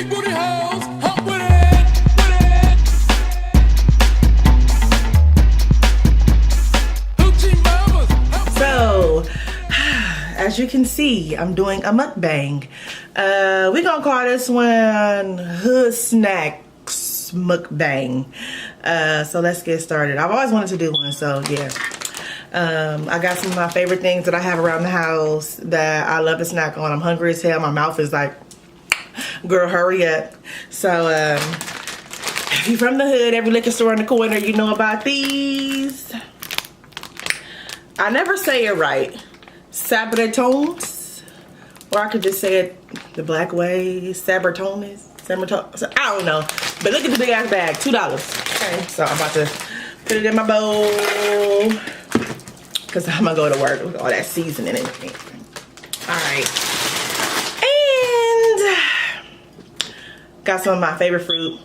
big booty hoes, hop with it, hoochie mamas. So, as you can see, I'm doing a mukbang. We're gonna call this one Hood Snacks Mukbang. So let's get started. I've always wanted to do one, so yeah. I got some of my favorite things that I have around the house that I love to snack on. I'm hungry as hell. My mouth is like, girl, hurry up. So, if you're from the hood, every liquor store in the corner, you know about these. I never say it right. Sabritones. Or I could just say it the black way. Sabritones. I don't know. But look at the big ass bag. $2. Okay, so I'm about to put it in my bowl. Because I'm going to go to work with all that seasoning and everything. Alright. And got some of my favorite fruit.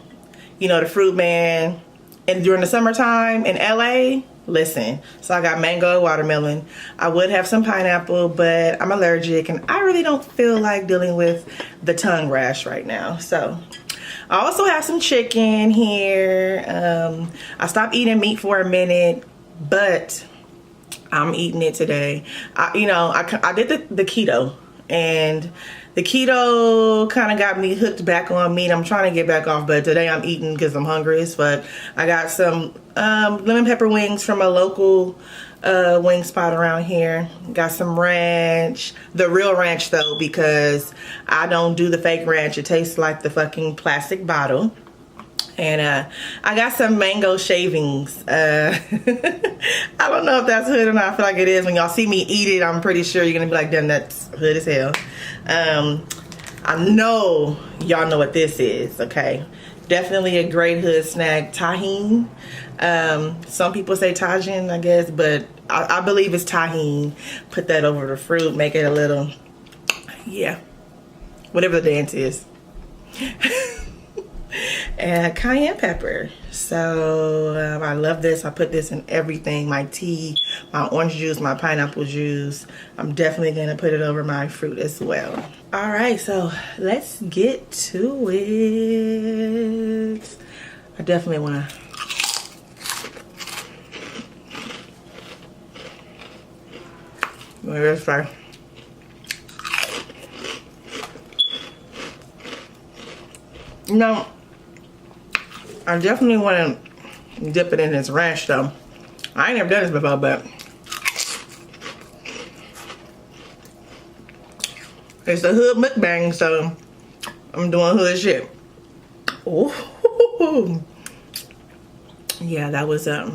You know, the fruit man. And during the summertime in LA, listen. So I got mango, watermelon. I would have some pineapple, but I'm allergic. And I really don't feel like dealing with the tongue rash right now. So I also have some chicken here. I stopped eating meat for a minute, but I'm eating it today. I did the keto, and the keto kind of got me hooked back on meat. I'm trying to get back off, but today I'm eating because I'm hungry as fuck. I got some lemon pepper wings from a local wing spot around here. Got some ranch, the real ranch though, because I don't do the fake ranch. It tastes like the fucking plastic bottle. And I got some mango shavings. I don't know if that's hood or not. I feel like it is. When y'all see me eat it, I'm pretty sure you're gonna be like, damn, that's hood as hell. I know y'all know what this is, okay? Definitely a great hood snack. Tajin. Some people say tajin, I guess, but I believe it's tajin. Put that over the fruit, make it a little, yeah, whatever the dance is. And cayenne pepper. So I love this. I put this in everything. My tea, my orange juice, my pineapple juice. I'm definitely gonna put it over my fruit as well. All right, so let's get to it. I definitely wanna. Let's try. No. I definitely want to dip it in this ranch though. I ain't never done this before, but it's a hood mukbang, so I'm doing hood shit. Ooh. Yeah, that was that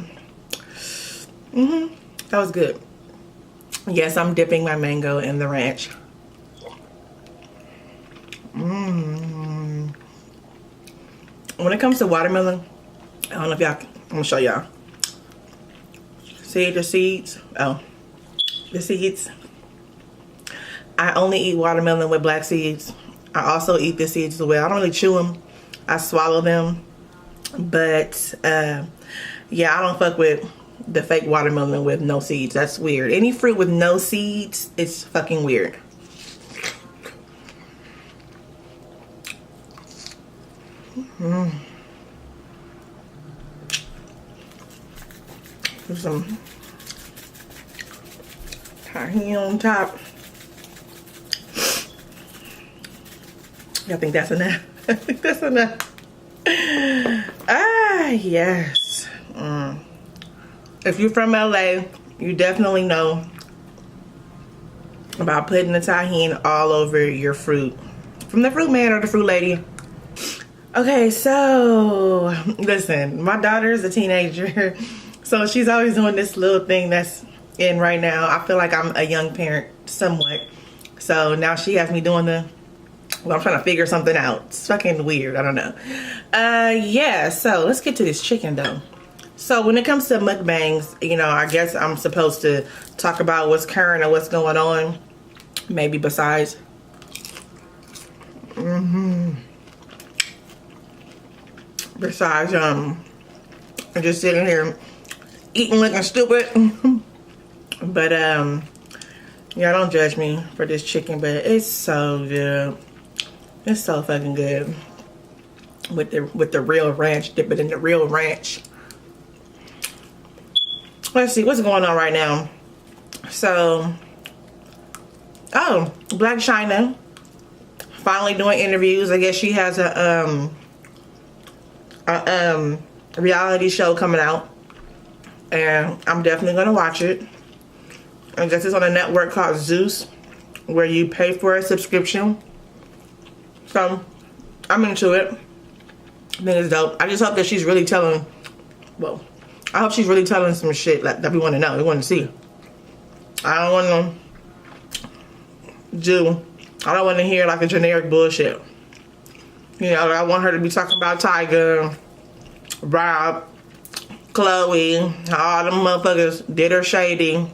was good. Yes, I'm dipping my mango in the ranch. When it comes to watermelon, I don't know if y'all, I'm gonna show y'all. See the seeds? Oh, the seeds. I only eat watermelon with black seeds. I also eat the seeds as well. I don't really chew them. I swallow them. But, yeah, I don't fuck with the fake watermelon with no seeds. That's weird. Any fruit with no seeds, it's fucking weird. Put some tahini on top. I think that's enough. I think that's enough. Ah, yes. If you're from LA, you definitely know about putting the tahini all over your fruit. From the fruit man or the fruit lady. Okay, so listen, my daughter is a teenager, so she's always doing this little thing that's in right now. I feel like I'm a young parent somewhat, so now she has me doing I'm trying to figure something out. It's fucking weird. I don't know. Yeah, so let's get to this chicken though. So when it comes to mukbangs, you know, I guess I'm supposed to talk about what's current or what's going on, maybe besides. Besides, just sitting here eating looking stupid. But, yeah, don't judge me for this chicken, but it's so good. It's so fucking good. with the real ranch. Dip it in the real ranch. Let's see what's going on right now. So, oh, Black China finally doing interviews. I guess she has a reality show coming out, and I'm definitely gonna watch it. I guess it's on a network called Zeus, where you pay for a subscription. So I'm into it. I think it's dope. I just hope that she's really telling, well, I hope she's really telling some shit that we want to know, we want to see. I don't want to hear like a generic bullshit. You know, I want her to be talking about Tiger, Rob, Chloe, how all them motherfuckers did her shady.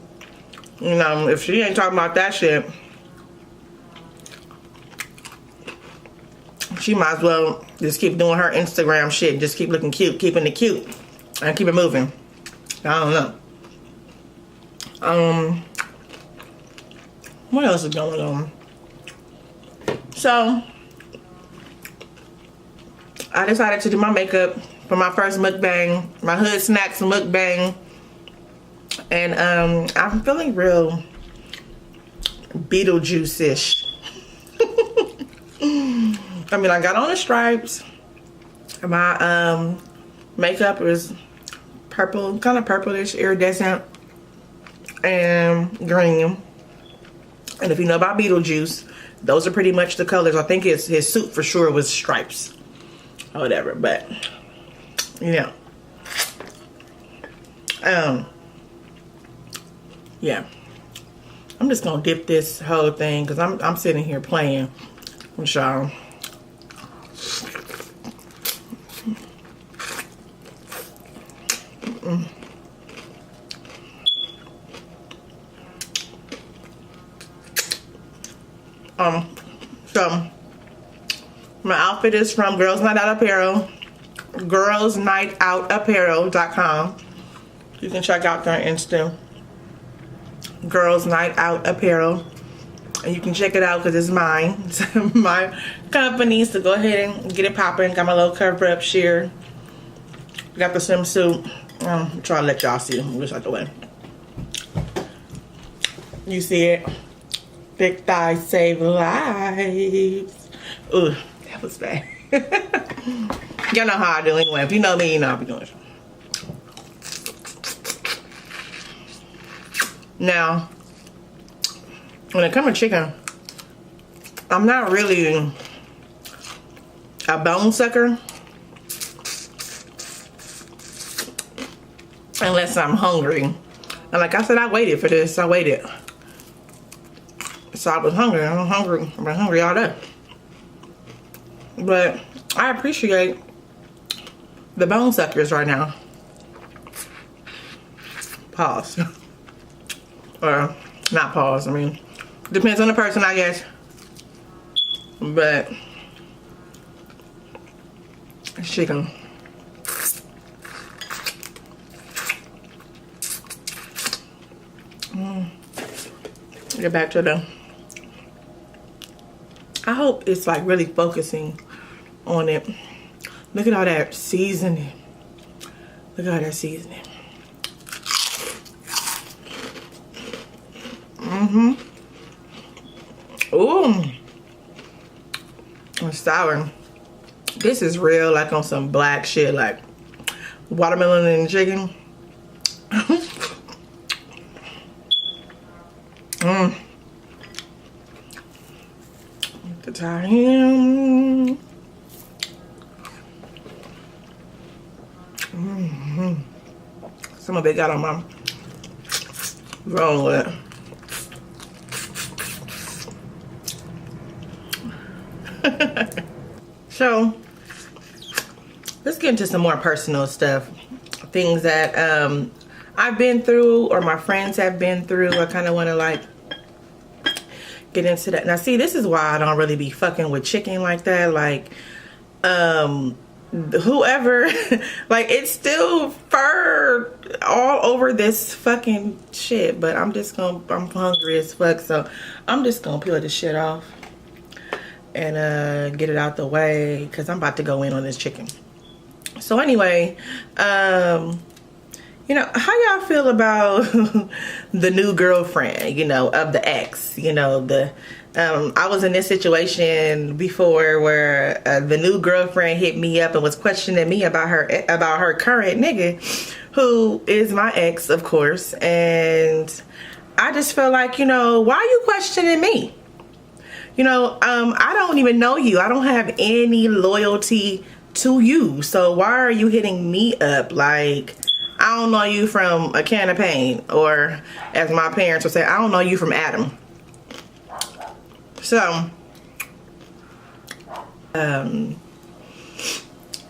You know, if she ain't talking about that shit, she might as well just keep doing her Instagram shit. Just keep looking cute, keeping it cute, and keep it moving. I don't know. What else is going on? So, I decided to do my makeup for my first mukbang, my hood snacks mukbang. And I'm feeling real Beetlejuice-ish. I mean, I got on the stripes. My makeup is purple, kind of purplish, iridescent, and green. And if you know about Beetlejuice, those are pretty much the colors. I think his suit for sure was stripes or whatever, but you know. Yeah, I'm just gonna dip this whole thing because I'm sitting here playing with y'all. So my outfit is from Girls Night Out Apparel, girlsnightoutapparel.com. You can check out their Insta. Girls Night Out Apparel, and you can check it out because it's mine. It's my company, so go ahead and get it popping. Got my little cover up sheer. Got the swimsuit. I'm trying to let y'all see it. Wish out the way. You see it? Thick thighs save lives. Ooh, that was bad. Y'all know how I do anyway. If you know me, you know I'll be doing it. Now, when it comes to chicken, I'm not really a bone sucker unless I'm hungry. And like I said, I waited for this. I waited. So I was hungry. I'm hungry. I've been hungry all day. But I appreciate the bone suckers right now. Pause. Or not pause. I mean, depends on the person, I guess. But chicken. Get back to the. I hope it's like really focusing on it. Look at all that seasoning. Look at all that seasoning. Ooh. It's sour. This is real, like on some black shit, like watermelon and chicken. The tahini. Some of it got on my wrong with it. So let's get into some more personal stuff, things that I've been through or my friends have been through. I kind of want to like get into that. Now see, this is why I don't really be fucking with chicken like that. Like whoever like it's still fur all over this fucking shit, but I'm hungry as fuck, so I'm just gonna peel this shit off. and get it out the way because I'm about to go in on this chicken. So anyway, you know, how y'all feel about the new girlfriend, you know, of the ex? You know, I was in this situation before where the new girlfriend hit me up and was questioning me about her current nigga, who is my ex, of course. And I just feel like, you know, why are you questioning me? You know, I don't even know you. I don't have any loyalty to you. So why are you hitting me up? Like, I don't know you from a can of paint, or as my parents would say, I don't know you from Adam. So,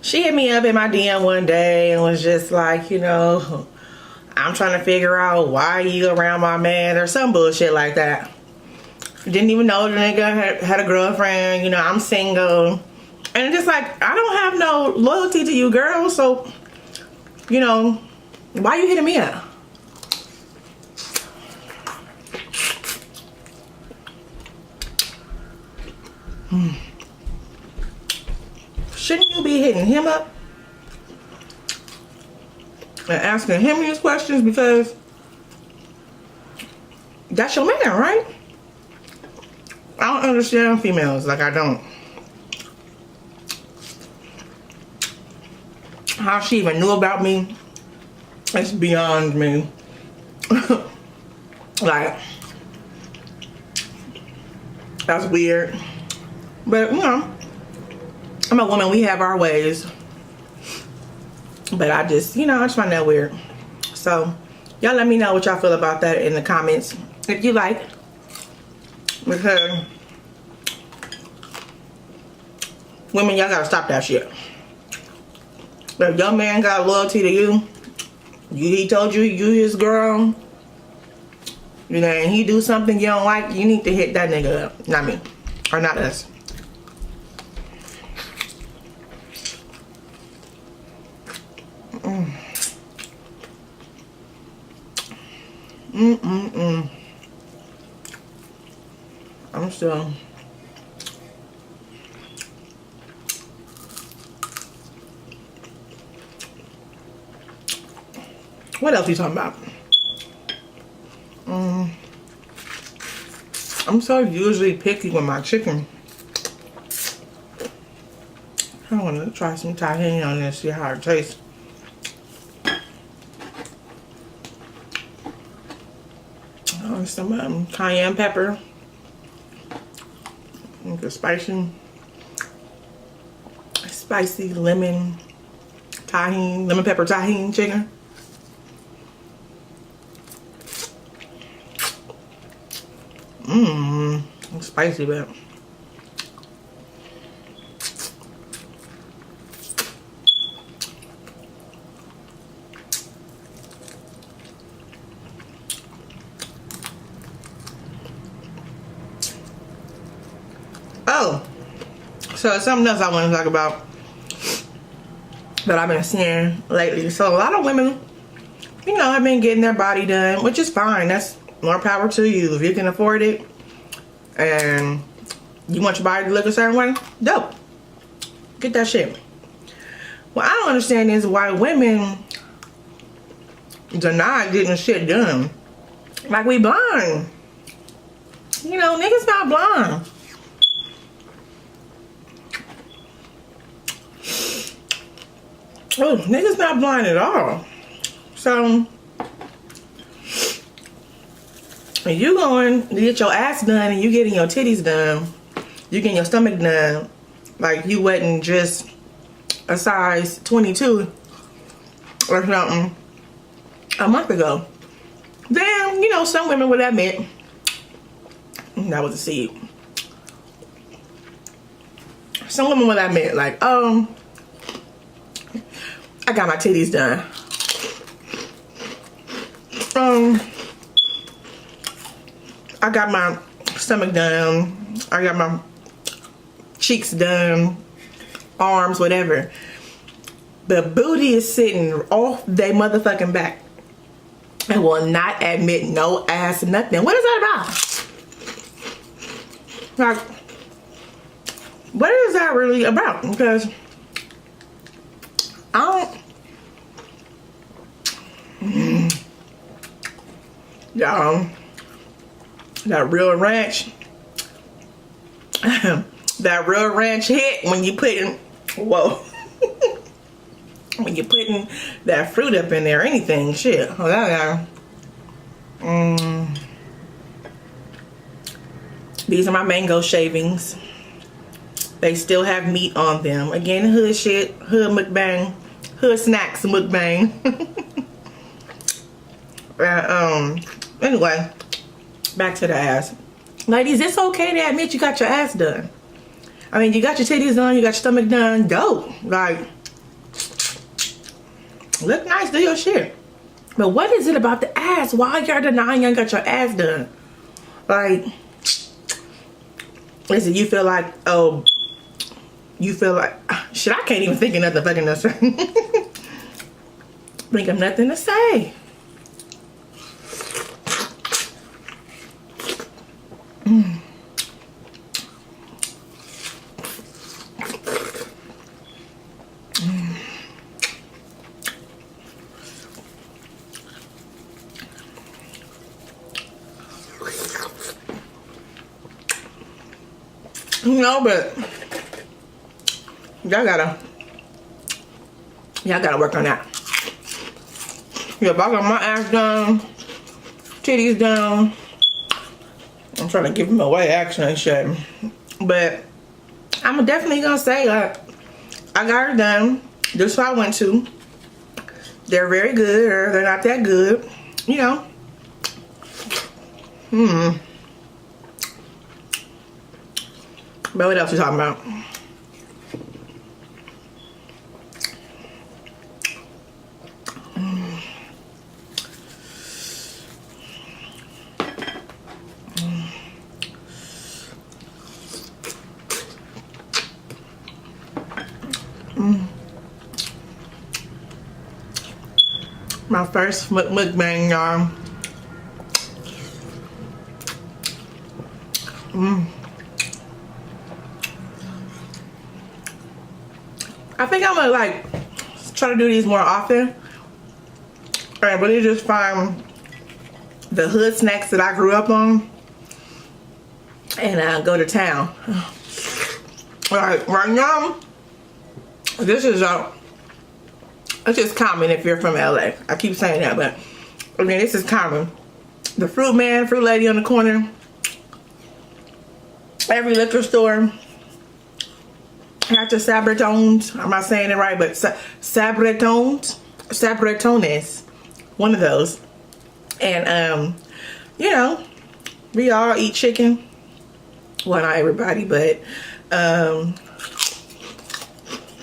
she hit me up in my DM one day and was just like, you know, I'm trying to figure out why you around my man or some bullshit like that. Didn't even know the nigga had a girlfriend. You know, I'm single. And it's just like, I don't have no loyalty to you, girl. So, you know, why you hitting me up? Shouldn't you be hitting him up and asking him these questions, because that's your man, right? I don't understand females, like I don't. How she even knew about me, it's beyond me. Like, that's weird. But, you know, I'm a woman, we have our ways. But I just, you know, I just find that weird. So, y'all let me know what y'all feel about that in the comments, if you like. Because women, y'all gotta stop that shit. If your man got loyalty to you, he told you his girl, you know, and he do something you don't like, you need to hit that nigga up. Not me. Or not us. I'm still. What else are you talking about? I'm so usually picky with my chicken. I want to try some tahini on this, see how it tastes. Oh, some cayenne pepper. Like a spicy lemon pepper tahini chicken. It's spicy, but oh, so something else I want to talk about that I've been seeing lately. So a lot of women, you know, have been getting their body done, which is fine. That's more power to you. If you can afford it and you want your body to look a certain way, dope. Get that shit. What I don't understand is why women deny getting shit done. Like, we blind. You know, niggas not blind. Oh, niggas not blind at all. So, if you going to get your ass done and you getting your titties done, you getting your stomach done, like you wasn't just a size 22 or something a month ago, then, you know, some women would admit that was a seed. Some women would admit, like, oh, I got my titties done. I got my stomach done. I got my cheeks done, arms, whatever. But booty is sitting off their motherfucking back and will not admit no ass, nothing. What is that about? Like, what is that really about? Because I don't. That real ranch. That real ranch hit when you putting, whoa. When you're putting that fruit up in there, anything, shit. Oh, that guy. These are my mango shavings. They still have meat on them. Again, hood shit, hood mukbang, hood snacks mukbang. Anyway, back to the ass. Ladies, it's okay to admit you got your ass done. I mean, you got your titties done, you got your stomach done, dope. Like, look nice, do your shit. But what is it about the ass? Why y'all denying y'all got your ass done? Like, is it you feel like, oh, you feel like, shit, I can't even think of nothing fucking to say. Think of nothing to say. No, but y'all gotta work on that. Yeah, if I got my ass done, titties down, I'm trying to give them away action and shit. But I'm definitely gonna say, like, I got her done. This is what I went to. They're very good, or they're not that good, you know. But what else you talking about? My first mukbang, y'all. I think I'm gonna like try to do these more often and really just find the hood snacks that I grew up on and go to town. Like right now, this is it's just common if you're from LA. I keep saying that, but again, this is common. The fruit man, fruit lady on the corner, every liquor store. Not the Sabretones. I'm not saying it right, but Sabretones, one of those. And you know, we all eat chicken. Well, not everybody, but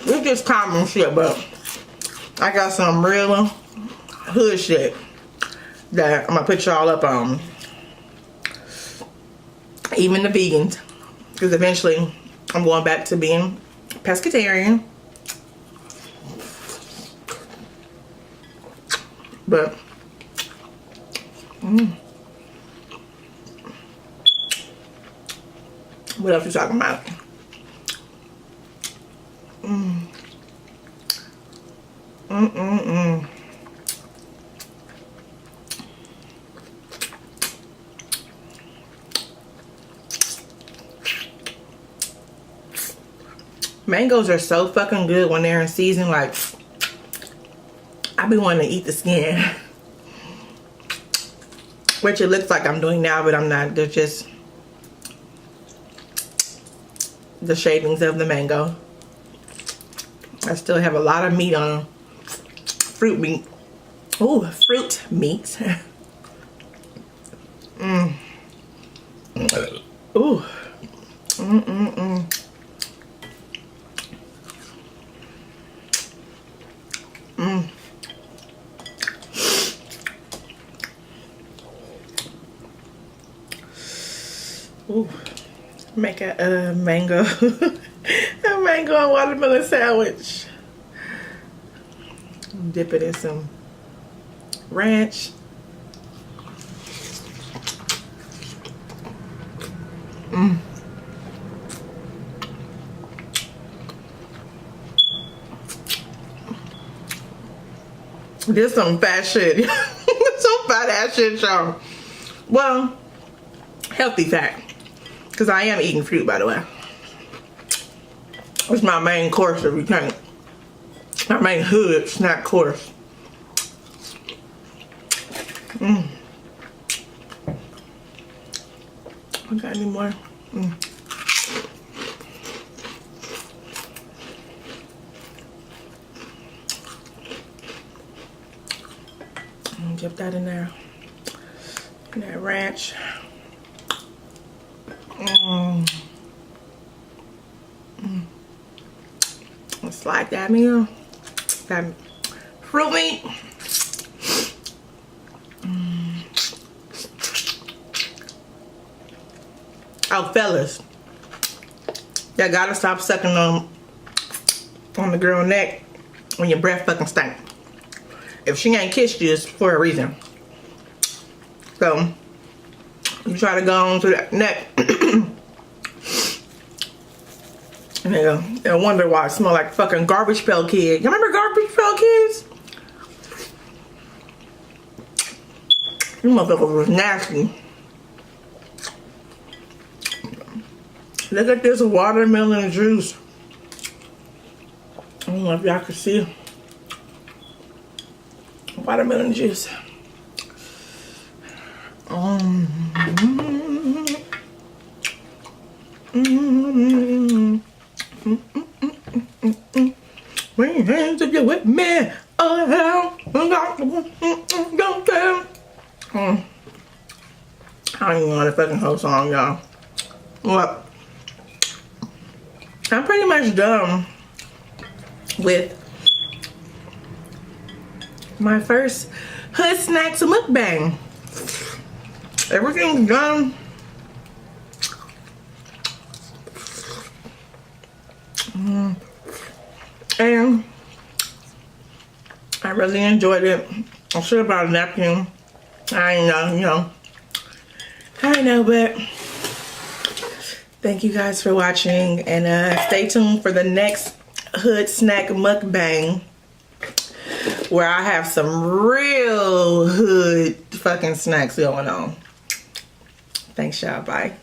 it's just common shit. But I got some real hood shit that I'm gonna put y'all up on. Even the vegans, because eventually I'm going back to being pescatarian. But what else you talking about? Mangoes are so fucking good when they're in season. Like, I be wanting to eat the skin. Which it looks like I'm doing now, but I'm not. They're just the shavings of the mango. I still have a lot of meat on them. Fruit meat. Ooh, fruit meat. Ooh. Ooh, make a mango, a mango and watermelon sandwich. Dip it in some ranch. This some fat shit. Some fat ass shit, y'all. Well, healthy fat. Because I am eating fruit, by the way. It's my main course if you can't. My main hood snack course. I got any more? Dip that in there. And that ranch. Slide that meal. That fruit meat. Oh, fellas. Y'all gotta stop sucking on the girl neck when your breath fucking stink. If she ain't kissed you, it's for a reason. So, you try to go on to that neck. And they'll wonder why I smell like fucking Garbage Pail Kid. You remember Garbage Pail Kids? You motherfuckers was nasty. Look at this watermelon juice. I don't know if y'all can see. Watermelon juice. Bring your hands if you're with me. I don't even know the fucking whole song, y'all. Well, I'm pretty much done with my first Hood Snacks mukbang. Everything's done. And I really enjoyed it. I should have brought a napkin. I know, I know, but thank you guys for watching, and stay tuned for the next Hood Snack mukbang, where I have some real hood fucking snacks going on. Thanks, y'all. Bye.